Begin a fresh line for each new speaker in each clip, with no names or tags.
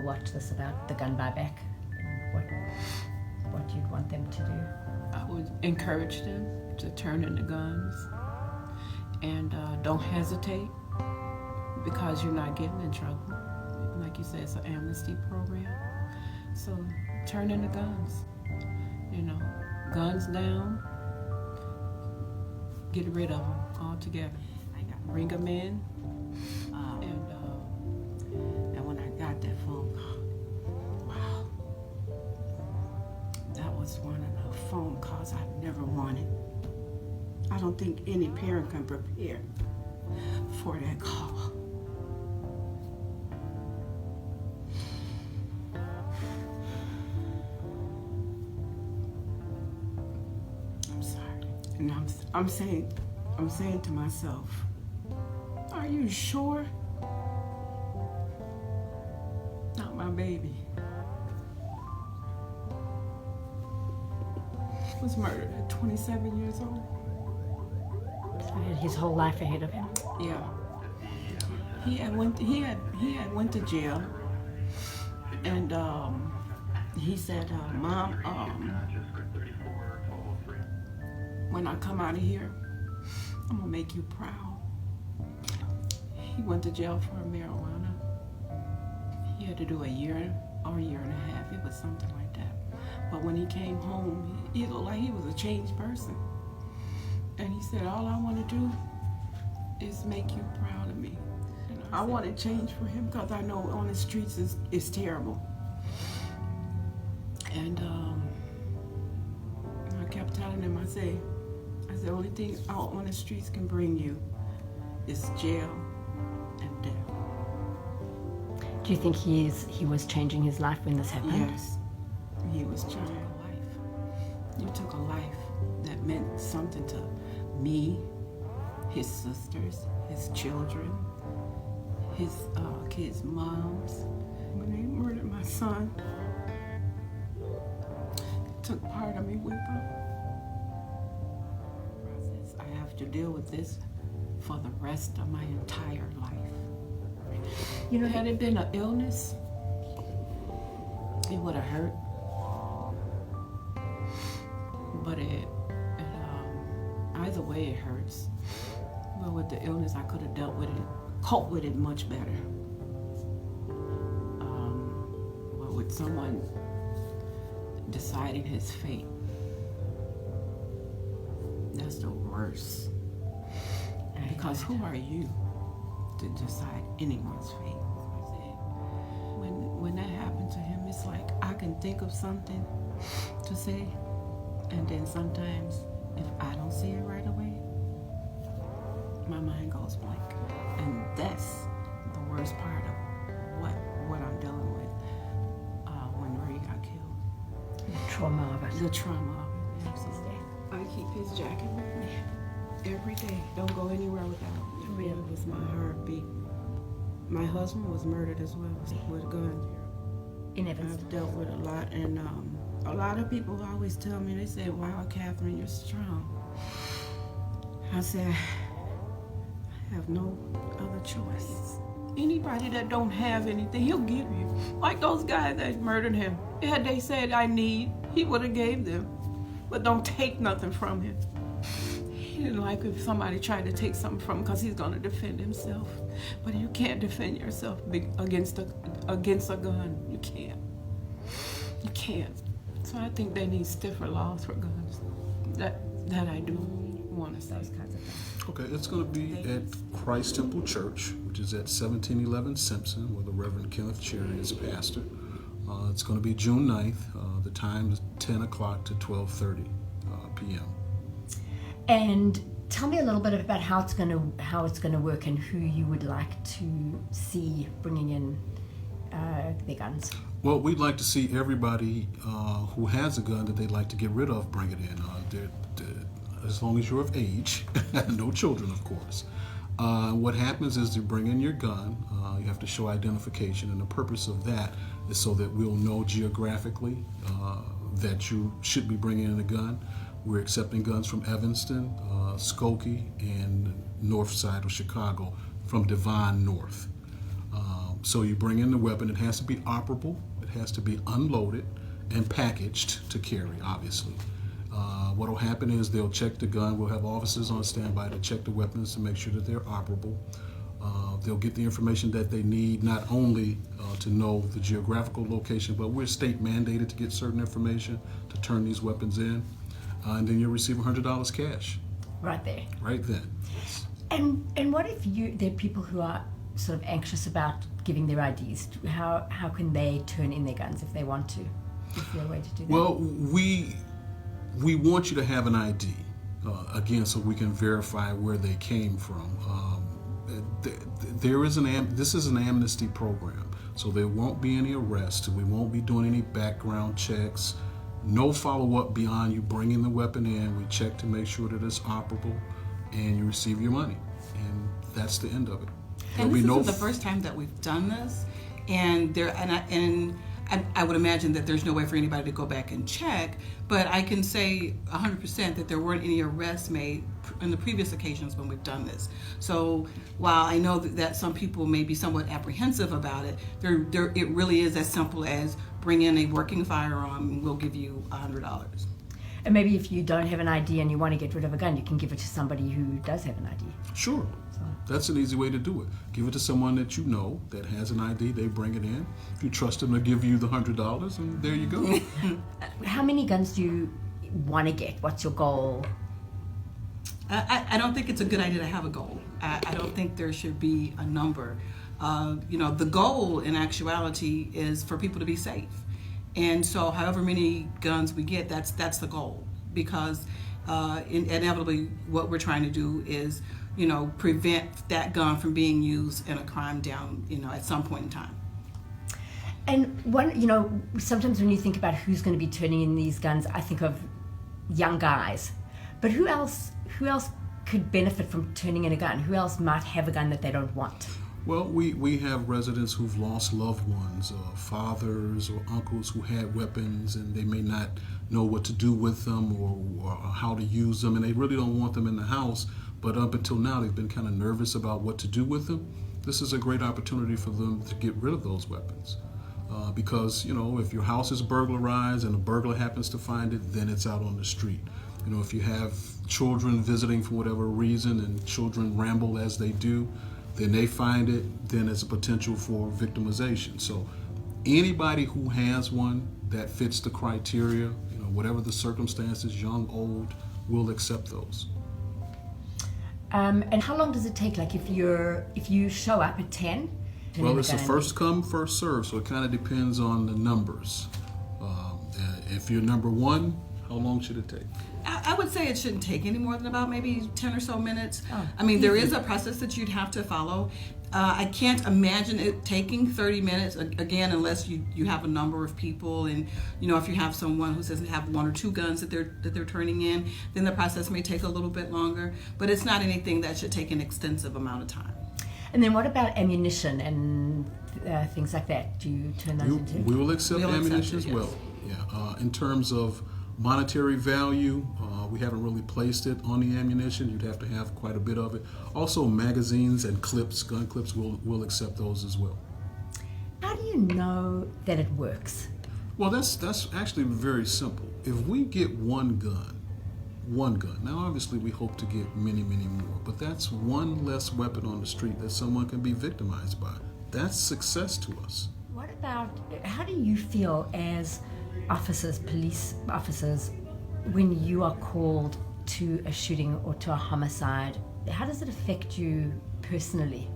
watch this about the gun buyback? What you'd want them to do?
I would encourage them to turn into guns and don't hesitate because you're not getting in trouble. Like you said, it's an amnesty program. So turn into guns. You know, guns down, get rid of them altogether. Bring them in. And when I got that phone call, wow, that was one of the phone calls I never wanted. I don't think any parent can prepare for that call. I'm sorry. And I'm saying to myself, are you sure? Not my baby. Was murdered at 27 years old.
So he had his whole life ahead of him.
Yeah. He had went to jail, and he said, "Mom, when I come out of here, I'm gonna make you proud." He went to jail for marijuana. He had to do a year or a year and a half. It was something like that. But when he came home, he looked like he was a changed person. And he said, all I want to do is make you proud of me. And I want to change for him because I know on the streets is terrible. And I kept telling him, I said, the only thing out on the streets can bring you is jail and death.
Do you think he was changing his life when this happened?
Yes, he was changing a life. You took a life that meant something to me, his sisters, his children, his kids' moms. When they murdered my son, took part of me with them. I have to deal with this for the rest of my entire life. You know, had it been an illness, it would have hurt. But either way it hurts. But with the illness, I could have dealt with it, coped with it much better. But with someone deciding his fate, that's the worst. Because who are you to decide anyone's fate? When that happened to him, it's like I can think of something to say, and then sometimes if I don't see it right away, my mind goes blank. And that's the worst part of what I'm dealing with when Ray got killed.
The trauma of it.
The trauma of it. I keep his jacket with me every day. Don't go anywhere without it. Really? It was my heartbeat. My husband was murdered as well with a gun.
In Evanston.
I've dealt with a lot, and a lot of people always tell me, they say, wow, Katherine, you're strong. I said, I have no other choice. Anybody that don't have anything, he'll give you. Like those guys that murdered him. Had they said, I need, he would have gave them. But don't take nothing from him. He didn't like if somebody tried to take something from him because he's going to defend himself. But you can't defend yourself against a gun. You can't. You can't. So I think they need stiffer laws for guns. That I do want to say. Those kinds of things.
Okay, it's going to be at Christ Temple Church, which is at 1711 Simpson, where the Reverend Kenneth Cherry is pastor. It's going to be June 9th. The time is 10 o'clock to 12:30 p.m.
And tell me a little bit about how it's going to work and who you would like to see bringing in their guns.
Well, we'd like to see everybody who has a gun that they'd like to get rid of bring it in. As long as you're of age, no children, of course. What happens is you bring in your gun. You have to show identification, and the purpose of that is so that we'll know geographically that you should be bringing in a gun. We're accepting guns from Evanston, Skokie, and north side of Chicago from Devon North. So you bring in the weapon. It has to be operable. It has to be unloaded and packaged to carry, obviously. What will happen is they'll check the gun. We'll have officers on standby to check the weapons to make sure that they're operable. They'll get the information that they need, not only to know the geographical location, but we're state mandated to get certain information to turn these weapons in. And then you'll receive $100 cash.
Right there.
Right then.
And what if there are people who are sort of anxious about giving their IDs? How can they turn in their guns if they want to? Is there a way to do that?
Well, we want you to have an ID, again, so we can verify where they came from. This is an amnesty program, so there won't be any arrests. We won't be doing any background checks. No follow-up beyond you bringing the weapon in. We check to make sure that it's operable, and you receive your money, and that's the end of it.
And this isn't the first time that we've done this, and I would imagine that there's no way for anybody to go back and check, but I can say 100% that there weren't any arrests made in the previous occasions when we've done this. So while I know that some people may be somewhat apprehensive about it, it really is as simple as bring in a working firearm and we'll give you $100.
And maybe if you don't have an ID and you want to get rid of a gun, you can give it to somebody who does have an ID.
Sure. That's an easy way to do it. Give it to someone that you know that has an ID. They bring it in. You trust them to give you the $100, and there you go.
How many guns do you want to get? What's your goal?
I don't think it's a good idea to have a goal. I don't think there should be a number. The goal in actuality is for people to be safe. And so however many guns we get, that's the goal. Because inevitably what we're trying to do is prevent that gun from being used in a crime down, at some point in time.
And sometimes when you think about who's going to be turning in these guns, I think of young guys. But who else could benefit from turning in a gun? Who else might have a gun that they don't want?
Well, we have residents who've lost loved ones, fathers or uncles who had weapons, and they may not know what to do with them or how to use them, and they really don't want them in the house. But up until now, they've been kind of nervous about what to do with them. This is a great opportunity for them to get rid of those weapons. Because, if your house is burglarized and a burglar happens to find it, then it's out on the street. If you have children visiting for whatever reason and children ramble as they do, then they find it, then it's a potential for victimization. So anybody who has one that fits the criteria, whatever the circumstances, young, old, will accept those.
And how long does it take? Like if you show up at 10?
Well, it's a first come, first serve, so it kind of depends on the numbers. If you're number one, how long should it take?
I would say it shouldn't take any more than about maybe 10 or so minutes. There is a process that you'd have to follow. I can't imagine it taking 30 minutes, again, unless you have a number of people, and if you have someone who doesn't have one or two guns that they're turning in, then the process may take a little bit longer, but it's not anything that should take an extensive amount of time.
And then what about ammunition and things like that? Do you turn those into?
We will accept ammunition as well.
Yes.
Yeah. In terms of monetary value, we haven't really placed it on the ammunition. You'd have to have quite a bit of it. Also, magazines and clips, gun clips, we'll accept those as well.
How do you know that it works?
Well, that's actually very simple. If we get one gun, now obviously we hope to get many, many more, but that's one less weapon on the street that someone can be victimized by. That's success to us.
What about, how do you feel as officers, police officers, when you are called to a shooting or to a homicide? How does it affect you personally?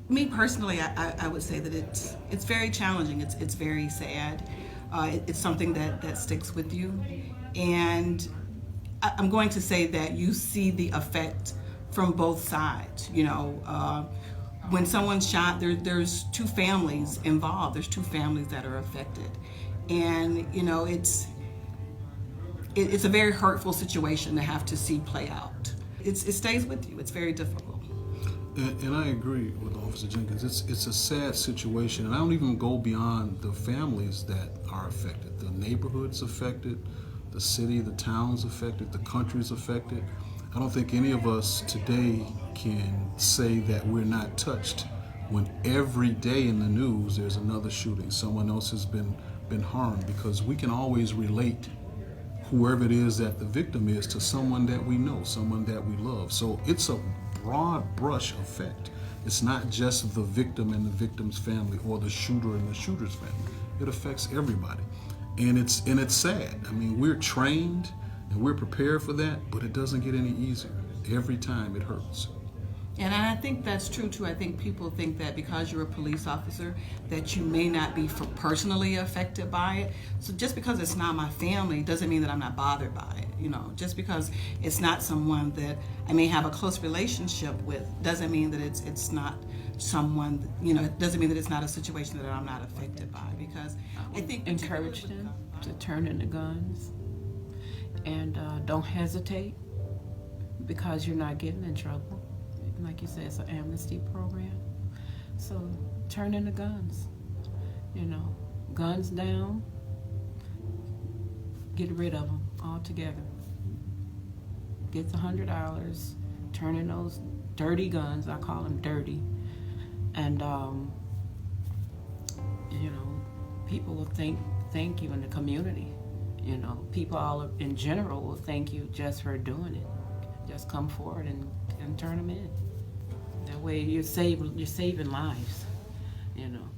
Me personally, I would say that it's very challenging. It's very sad. It's something that sticks with you, and I'm going to say that you see the effect from both sides. When someone's shot, there's two families involved. There's two families that are affected, and it's a very hurtful situation to have to see play out. It stays with you. It's very difficult.
And I agree with Officer Jenkins. It's a sad situation, and I don't even go beyond the families that are affected. The neighborhood's affected, the city, the town's affected, the country's affected. I don't think any of us today can say that we're not touched when every day in the news there's another shooting, someone else has been harmed, because we can always relate whoever it is that the victim is to someone that we know, someone that we love. So it's a broad brush effect. It's not just the victim and the victim's family or the shooter and the shooter's family. It affects everybody. And it's sad. I mean, we're trained and we're prepared for that, but it doesn't get any easier. Every time it hurts.
And I think that's true too. I think people think that because you're a police officer that you may not be personally affected by it. So just because it's not my family doesn't mean that I'm not bothered by it. You know, just because it's not someone that I may have a close relationship with doesn't mean that it's not someone, you know, it doesn't mean that it's not a situation that I'm not affected by, because I think
Encourage them to turn in the guns and don't hesitate, because you're not getting in trouble. Like you said, it's an amnesty program. So turn in the guns, you know, guns down, get rid of them altogether. Get the $100, turn in those dirty guns, I call them dirty. And, you know, people will thank you in the community. You know, people all in general will thank you just for doing it. Just come forward and turn them in. That way you're saving lives, you know.